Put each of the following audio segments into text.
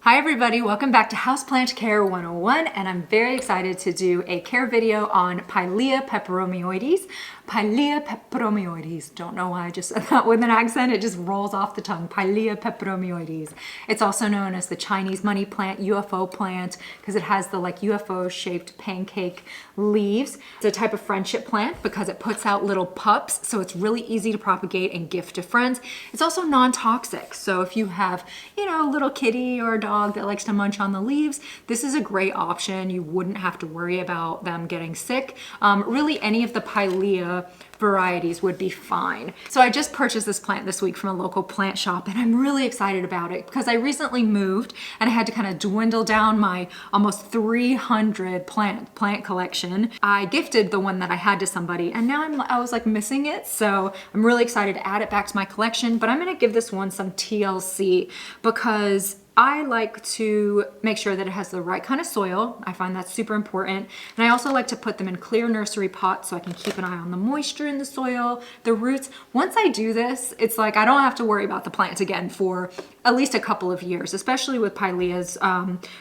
Hi everybody, welcome back to Houseplant Care 101, and I'm very excited to do a care video on Pilea Peperomioides. Pilea Peperomioides. Don't know why I just said that with an accent, it just rolls off the tongue. Pilea Peperomioides. It's also known as the Chinese money plant, UFO plant, because it has the like UFO shaped pancake leaves. It's a type of friendship plant because it puts out little pups, so it's really easy to propagate and gift to friends. It's also non-toxic, so if you have, a little kitty or a dog that likes to munch on the leaves, this is a great option. You wouldn't have to worry about them getting sick. Really, any of the Pilea varieties would be fine. So I just purchased this plant this week from a local plant shop, and I'm really excited about it because I recently moved and I had to kind of dwindle down my almost 300 plant collection. I gifted the one that I had to somebody, and now I was like missing it, so I'm really excited to add it back to my collection. But I'm gonna give this one some TLC because I like to make sure that it has the right kind of soil. I find that's super important. And I also like to put them in clear nursery pots so I can keep an eye on the moisture in the soil, the roots. Once I do this, it's like I don't have to worry about the plant again for at least a couple of years, especially with Pileas,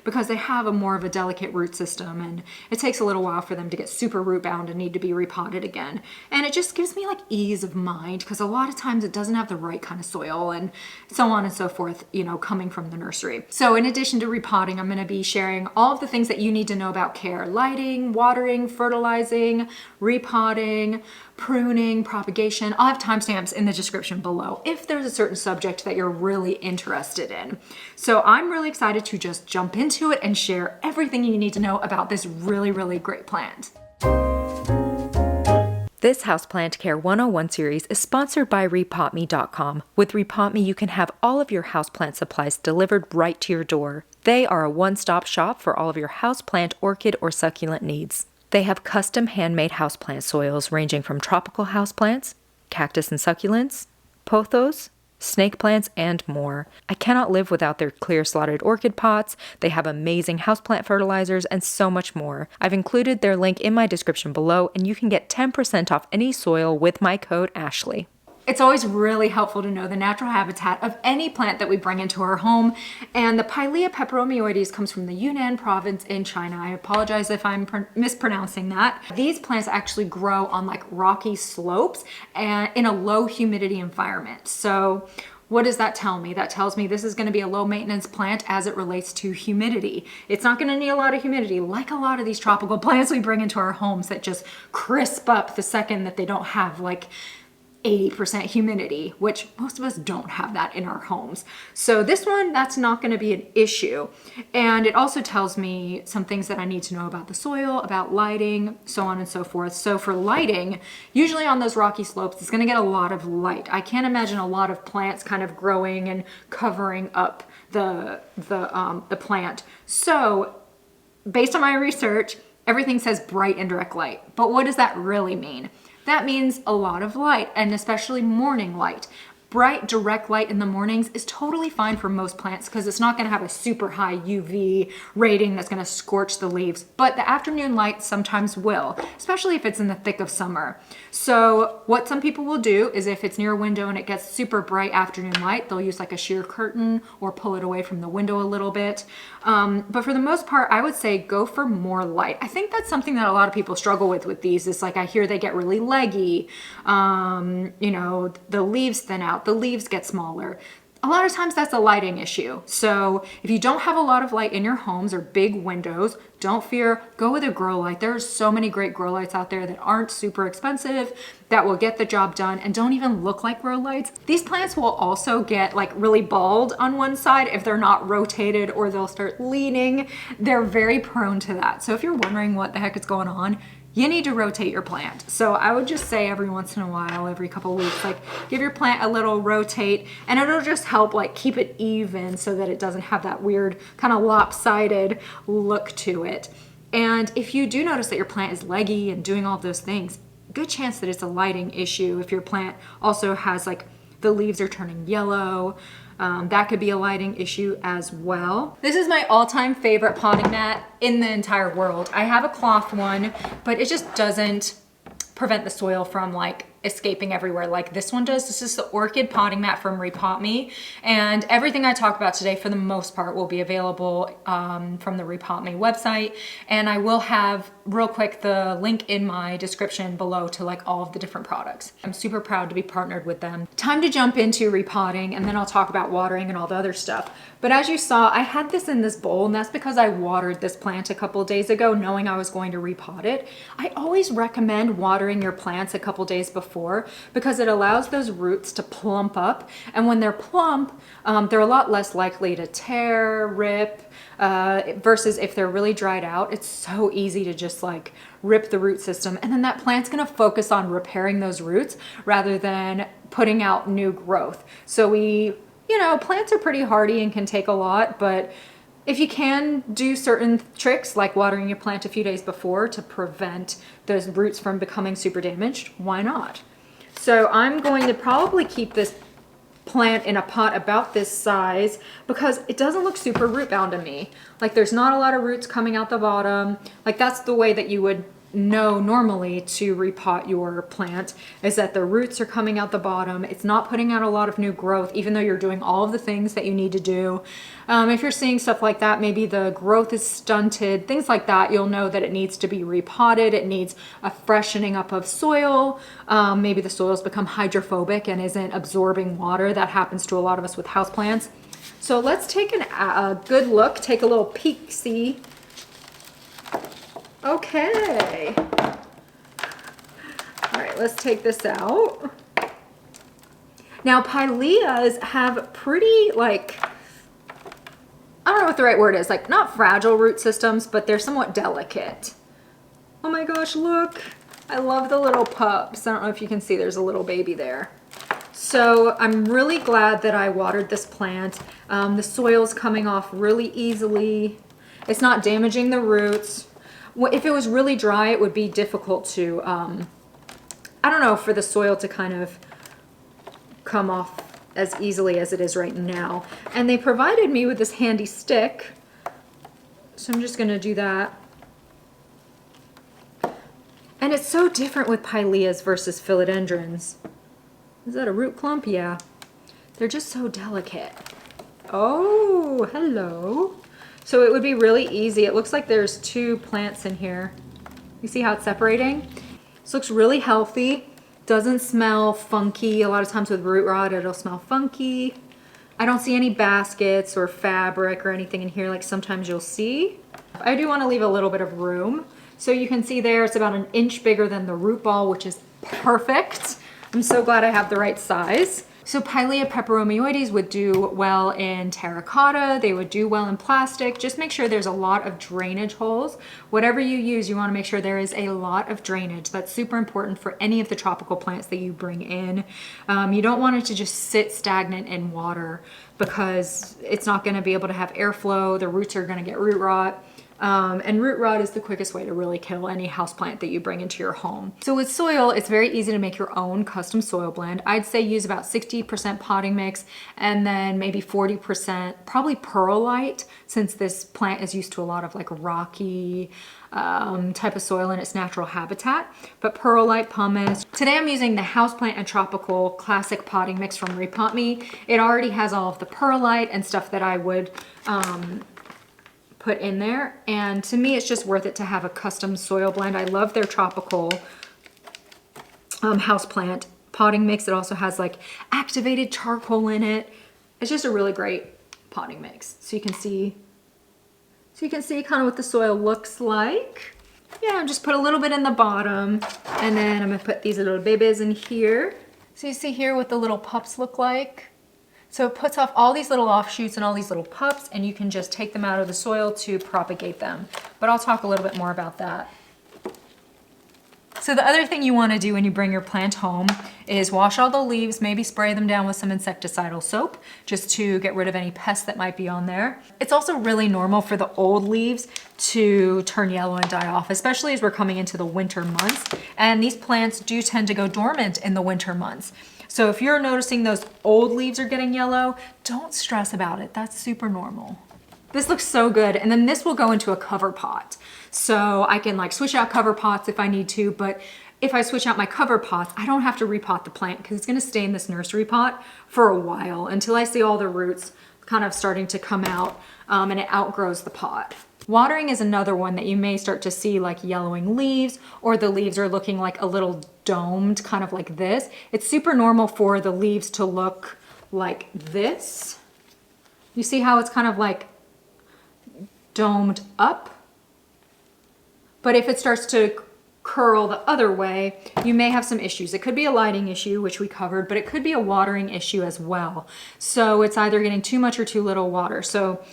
because they have a more of a delicate root system, and it takes a little while for them to get super root bound and need to be repotted again. And it just gives me like ease of mind because a lot of times it doesn't have the right kind of soil and so on and so forth, coming from the nursery. So in addition to repotting, I'm going to be sharing all of the things that you need to know about care: lighting, watering, fertilizing, repotting, pruning, propagation. I'll have timestamps in the description below if there's a certain subject that you're really interested in. So I'm really excited to just jump into it and share everything you need to know about this really, really great plant. This Houseplant Care 101 series is sponsored by rePotme.com. With rePotme, you can have all of your houseplant supplies delivered right to your door. They are a one-stop shop for all of your houseplant, orchid, or succulent needs. They have custom handmade houseplant soils ranging from tropical houseplants, cactus and succulents, pothos, snake plants, and more. I cannot live without their clear slotted orchid pots. They have amazing houseplant fertilizers and so much more. I've included their link in my description below, and you can get 10% off any soil with my code Ashley. It's always really helpful to know the natural habitat of any plant that we bring into our home. And the Pilea Peperomioides comes from the Yunnan province in China. I apologize if I'm mispronouncing that. These plants actually grow on like rocky slopes and in a low humidity environment. So what does that tell me? That tells me this is going to be a low maintenance plant as it relates to humidity. It's not going to need a lot of humidity like a lot of these tropical plants we bring into our homes that just crisp up the second that they don't have like 80% humidity, which most of us don't have that in our homes. So this one, that's not going to be an issue. And it also tells me some things that I need to know about the soil, about lighting, so on and so forth. So for lighting, usually on those rocky slopes, it's going to get a lot of light. I can't imagine a lot of plants kind of growing and covering up the plant. So based on my research, everything says bright and direct light. But what does that really mean? That means a lot of light, and especially morning light. Bright, direct light in the mornings is totally fine for most plants because it's not going to have a super high UV rating that's going to scorch the leaves. But the afternoon light sometimes will, especially if it's in the thick of summer. So what some people will do is if it's near a window and it gets super bright afternoon light, they'll use like a sheer curtain or pull it away from the window a little bit. But for the most part, I would say go for more light. I think that's something that a lot of people struggle with these. It's like I hear they get really leggy. The leaves thin out. The leaves get smaller. A lot of times that's a lighting issue. So if you don't have a lot of light in your homes or big windows, don't fear, go with a grow light. There are so many great grow lights out there that aren't super expensive, that will get the job done and don't even look like grow lights. These plants will also get like really bald on one side if they're not rotated, or they'll start leaning. They're very prone to that. So if you're wondering what the heck is going on, you need to rotate your plant. So I would just say every once in a while, every couple of weeks, like give your plant a little rotate, and it'll just help like keep it even so that it doesn't have that weird kind of lopsided look to it. And if you do notice that your plant is leggy and doing all of those things, good chance that it's a lighting issue. If your plant also has like the leaves are turning yellow, that could be a lighting issue as well. This is my all-time favorite potting mat in the entire world. I have a cloth one, but it just doesn't prevent the soil from like escaping everywhere like this one does. This is the orchid potting mat from rePotme, and everything I talk about today for the most part will be available from the rePotme website, and I will have real quick the link in my description below to like all of the different products. I'm super proud to be partnered with them. Time to jump into repotting, and then I'll talk about watering and all the other stuff. But as you saw, I had this in this bowl, and that's because I watered this plant a couple days ago knowing I was going to repot it. I always recommend watering your plants a couple days before because it allows those roots to plump up, and when they're plump, they're a lot less likely to tear, rip, versus if they're really dried out. It's so easy to just like rip the root system, and then that plant's gonna focus on repairing those roots rather than putting out new growth. So plants are pretty hardy and can take a lot, but if you can do certain tricks like watering your plant a few days before to prevent those roots from becoming super damaged, why not? So I'm going to probably keep this plant in a pot about this size because it doesn't look super root bound to me. Like there's not a lot of roots coming out the bottom. Like that's the way that you would know normally to repot your plant, is that the roots are coming out the bottom. It's not putting out a lot of new growth, even though you're doing all of the things that you need to do. If you're seeing stuff like that, maybe the growth is stunted, things like that, you'll know that it needs to be repotted. It needs a freshening up of soil. Maybe the soil's become hydrophobic and isn't absorbing water. That happens to a lot of us with houseplants. So let's take a good look, take a little peek-see. Okay. All right, let's take this out. Now, Pileas have pretty, like, I don't know what the right word is, like not fragile root systems, but they're somewhat delicate. Oh my gosh, look. I love the little pups. I don't know if you can see, there's a little baby there. So I'm really glad that I watered this plant. The soil's coming off really easily. It's not damaging the roots. If it was really dry, it would be difficult to, I don't know, for the soil to kind of come off as easily as it is right now. And they provided me with this handy stick. So I'm just going to do that. And it's so different with Pileas versus philodendrons. Is that a root clump? Yeah. They're just so delicate. Oh, hello. So it would be really easy. It looks like there's two plants in here. You see how it's separating? This looks really healthy. Doesn't smell funky. A lot of times with root rot, it'll smell funky. I don't see any baskets or fabric or anything in here like sometimes you'll see. I do want to leave a little bit of room. So you can see there, it's about an inch bigger than the root ball, which is perfect. I'm so glad I have the right size. So Pilea Peperomioides would do well in terracotta, they would do well in plastic. Just make sure there's a lot of drainage holes. Whatever you use, you wanna make sure there is a lot of drainage. That's super important for any of the tropical plants that you bring in. You don't want it to just sit stagnant in water because it's not gonna be able to have airflow, the roots are gonna get root rot. And root rot is the quickest way to really kill any houseplant that you bring into your home. So with soil, it's very easy to make your own custom soil blend. I'd say use about 60% potting mix and then maybe 40% probably perlite, since this plant is used to a lot of like rocky type of soil in its natural habitat, but perlite, pumice. Today I'm using the Houseplant and Tropical Classic Potting Mix from rePotme. It already has all of the perlite and stuff that I would put in there, and to me it's just worth it to have a custom soil blend. I love their tropical houseplant potting mix. It also has like activated charcoal in it. It's just a really great potting mix. So you can see kind of what the soil looks like. Yeah, just put a little bit in the bottom, and then I'm gonna put these little babies in here. So you see here what the little pups look like. So it puts off all these little offshoots and all these little pups, and you can just take them out of the soil to propagate them. But I'll talk a little bit more about that. So the other thing you want to do when you bring your plant home is wash all the leaves, maybe spray them down with some insecticidal soap just to get rid of any pests that might be on there. It's also really normal for the old leaves to turn yellow and die off, especially as we're coming into the winter months. And these plants do tend to go dormant in the winter months. So if you're noticing those old leaves are getting yellow, don't stress about it. That's super normal. This looks so good. And then this will go into a cover pot. So I can like switch out cover pots if I need to, but if I switch out my cover pots, I don't have to repot the plant because it's gonna stay in this nursery pot for a while until I see all the roots kind of starting to come out and it outgrows the pot. Watering is another one that you may start to see like yellowing leaves, or the leaves are looking like a little domed, kind of like this. It's super normal for the leaves to look like this. You see how it's kind of like domed up? But if it starts to curl the other way, you may have some issues. It could be a lighting issue, which we covered, but it could be a watering issue as well. So it's either getting too much or too little water. So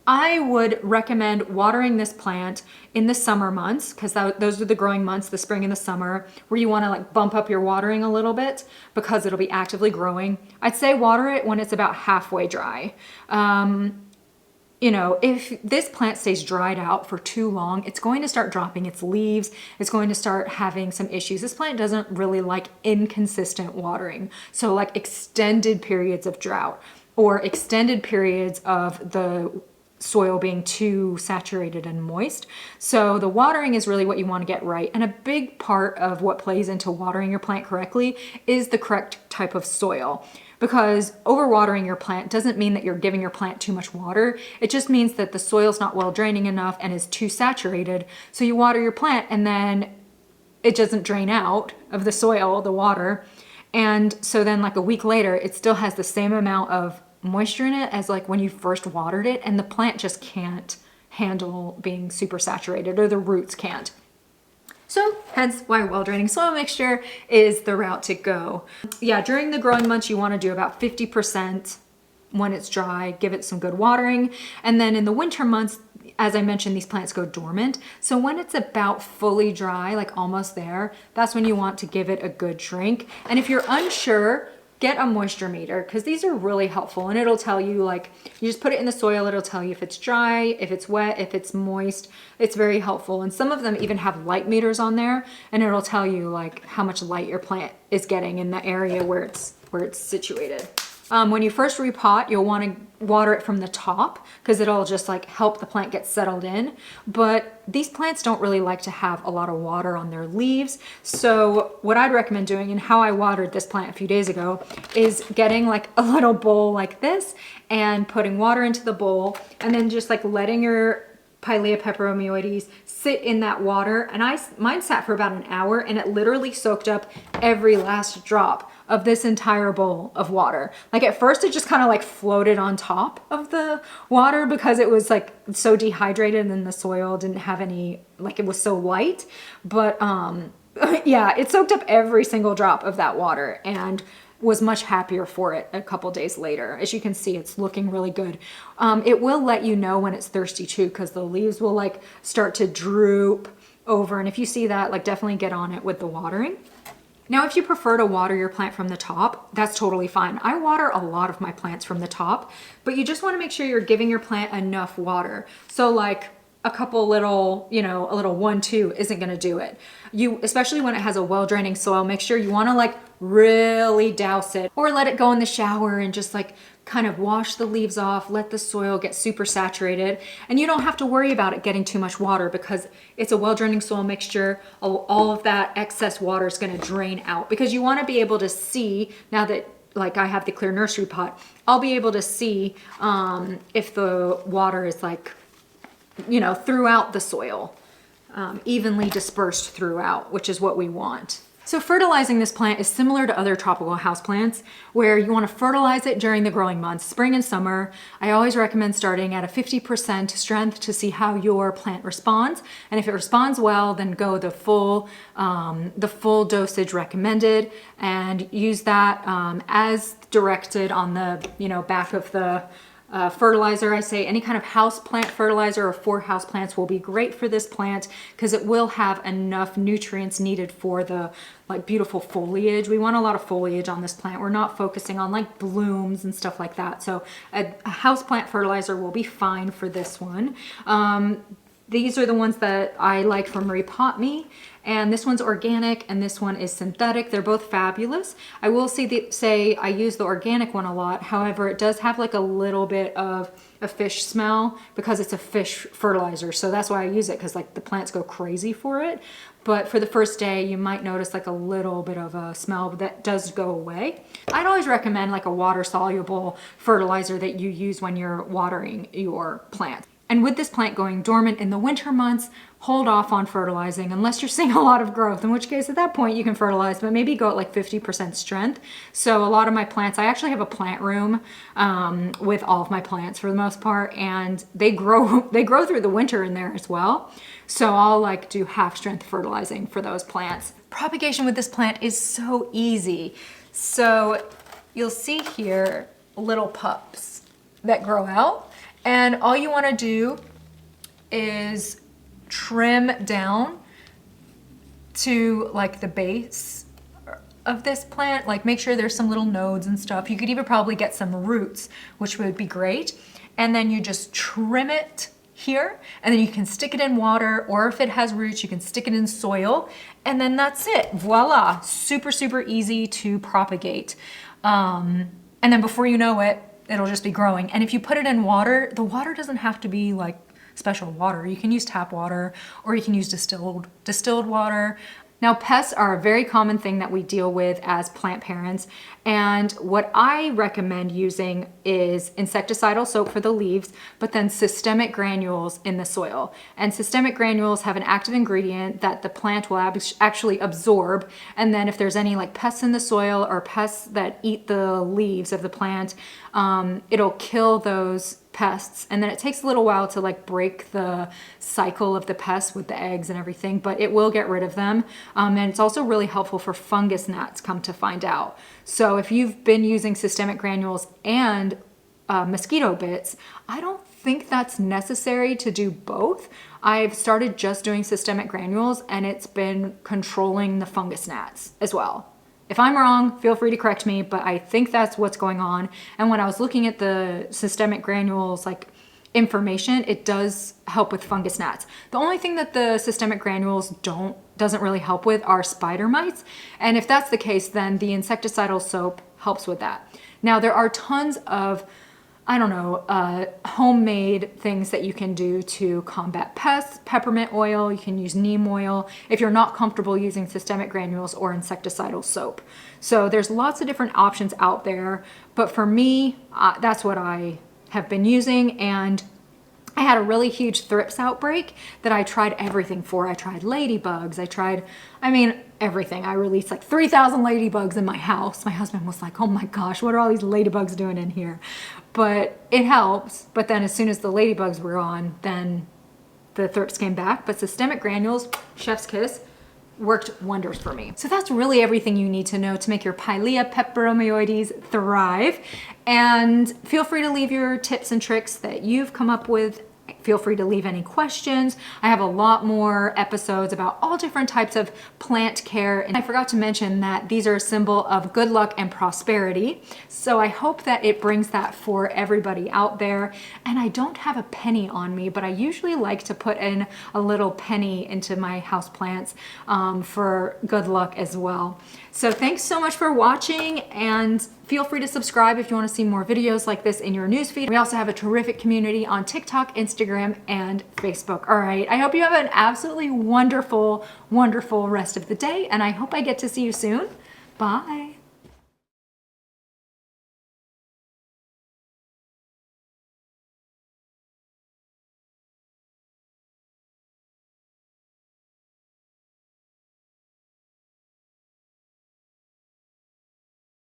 I would recommend watering this plant in the summer months, because those are the growing months, the spring and the summer, where you want to like bump up your watering a little bit because it'll be actively growing. I'd say water it when it's about halfway dry. You know, if this plant stays dried out for too long, it's going to start dropping its leaves. It's going to start having some issues. This plant doesn't really like inconsistent watering. So like extended periods of drought or extended periods of the soil being too saturated and moist. So the watering is really what you want to get right. And a big part of what plays into watering your plant correctly is the correct type of soil. Because overwatering your plant doesn't mean that you're giving your plant too much water. It just means that the soil's not well draining enough and is too saturated. So you water your plant and then it doesn't drain out of the soil, the water. And so then like a week later, it still has the same amount of moisture in it as like when you first watered it, and the plant just can't handle being super saturated, or the roots can't. So hence why well-draining soil mixture is the route to go. Yeah, during the growing months, you want to do about 50% when it's dry, give it some good watering. And then in the winter months, as I mentioned, these plants go dormant. So when it's about fully dry, like almost there, that's when you want to give it a good drink. And if you're unsure, get a moisture meter, because these are really helpful, and it'll tell you, like, you just put it in the soil, it'll tell you if it's dry, if it's wet, if it's moist. It's very helpful. And some of them even have light meters on there, and it'll tell you like how much light your plant is getting in the area where it's situated. When you first repot, you'll want to water it from the top because it'll just like help the plant get settled in. But these plants don't really like to have a lot of water on their leaves. So what I'd recommend doing, and how I watered this plant a few days ago, is getting like a little bowl like this and putting water into the bowl, and then just like letting your Pilea Peperomioides sit in that water. And mine sat for about an hour, and it literally soaked up every last drop of this entire bowl of water. Like at first it just kind of like floated on top of the water because it was like so dehydrated and the soil didn't have any, like it was so light. But yeah, it soaked up every single drop of that water and was much happier for it a couple days later. As you can see, it's looking really good. It will let you know when it's thirsty too, because the leaves will like start to droop over. And if you see that, like definitely get on it with the watering. Now, if you prefer to water your plant from the top, that's totally fine. I water a lot of my plants from the top, but you just want to make sure you're giving your plant enough water. So like a couple little, you know, a little 1-2 isn't going to do it. Especially when it has a well-draining soil mixture, you want to like really douse it, or let it go in the shower and just like kind of wash the leaves off, let the soil get super saturated. And you don't have to worry about it getting too much water because it's a well-draining soil mixture. All of that excess water is going to drain out, because you want to be able to see, now that like I have the clear nursery pot, I'll be able to see if the water is like, you know, throughout the soil, evenly dispersed throughout, which is what we want. So fertilizing this plant is similar to other tropical houseplants, where you want to fertilize it during the growing months, spring and summer. I always recommend starting at a 50% strength to see how your plant responds. And if it responds well, then go the full dosage recommended, and use that as directed on the, you know, back of the fertilizer. I say any kind of house plant fertilizer or for house plants will be great for this plant, because it will have enough nutrients needed for the like beautiful foliage. We want a lot of foliage on this plant. We're not focusing on like blooms and stuff like that. So a house plant fertilizer will be fine for this one. These are the ones that I like from RePotme, and this one's organic and this one is synthetic. They're both fabulous. I will say I use the organic one a lot. However, it does have like a little bit of a fish smell because it's a fish fertilizer. So that's why I use it, because like the plants go crazy for it. But for the first day, you might notice like a little bit of a smell, but that does go away. I'd always recommend like a water-soluble fertilizer that you use when you're watering your plant. And with this plant going dormant in the winter months, hold off on fertilizing unless you're seeing a lot of growth, in which case at that point you can fertilize, but maybe go at like 50% strength. So a lot of my plants, I actually have a plant room with all of my plants for the most part, and they grow through the winter in there as well. So I'll like do half strength fertilizing for those plants. Propagation with this plant is so easy. So you'll see here little pups that grow out, and all you want to do is trim down to like the base of this plant, like make sure there's some little nodes and stuff. You could even probably get some roots, which would be great. And then you just trim it here, and then you can stick it in water, or if it has roots, you can stick it in soil, and then that's it. Voila, super, super easy to propagate. And then before you know it, it'll just be growing. And if you put it in water, the water doesn't have to be like special water. You can use tap water, or you can use distilled water. Now, pests are a very common thing that we deal with as plant parents, and what I recommend using is insecticidal soap for the leaves, but then systemic granules in the soil. And systemic granules have an active ingredient that the plant will actually absorb, and then if there's any like pests in the soil or pests that eat the leaves of the plant, it'll kill those pests. And then it takes a little while to like break the cycle of the pests with the eggs and everything, but it will get rid of them. And it's also really helpful for fungus gnats, come to find out. So if you've been using systemic granules and mosquito bits, I don't think that's necessary to do both. I've started just doing systemic granules, and it's been controlling the fungus gnats as well. If I'm wrong, feel free to correct me, but I think that's what's going on. And when I was looking at the systemic granules like information, it does help with fungus gnats. The only thing that the systemic granules doesn't really help with are spider mites. And if that's the case, then the insecticidal soap helps with that. Now, there are tons of homemade things that you can do to combat pests. Peppermint oil, you can use neem oil if you're not comfortable using systemic granules or insecticidal soap. So there's lots of different options out there, but for me, that's what I have been using. And I had a really huge thrips outbreak that I tried everything for. I tried ladybugs, everything. I released like 3,000 ladybugs in my house. My husband was like, oh my gosh, what are all these ladybugs doing in here? But it helps. But then as soon as the ladybugs were on, then the thrips came back. But systemic granules, chef's kiss, worked wonders for me. So that's really everything you need to know to make your Pilea Peperomioides thrive. And feel free to leave your tips and tricks that you've come up with. Feel free to leave any questions. I have a lot more episodes about all different types of plant care. And I forgot to mention that these are a symbol of good luck and prosperity. So I hope that it brings that for everybody out there. And I don't have a penny on me, but I usually like to put in a little penny into my houseplants for good luck as well. So thanks so much for watching, and feel free to subscribe if you want to see more videos like this in your newsfeed. We also have a terrific community on TikTok, Instagram, and Facebook. All right, I hope you have an absolutely wonderful, wonderful rest of the day, and I hope I get to see you soon. Bye.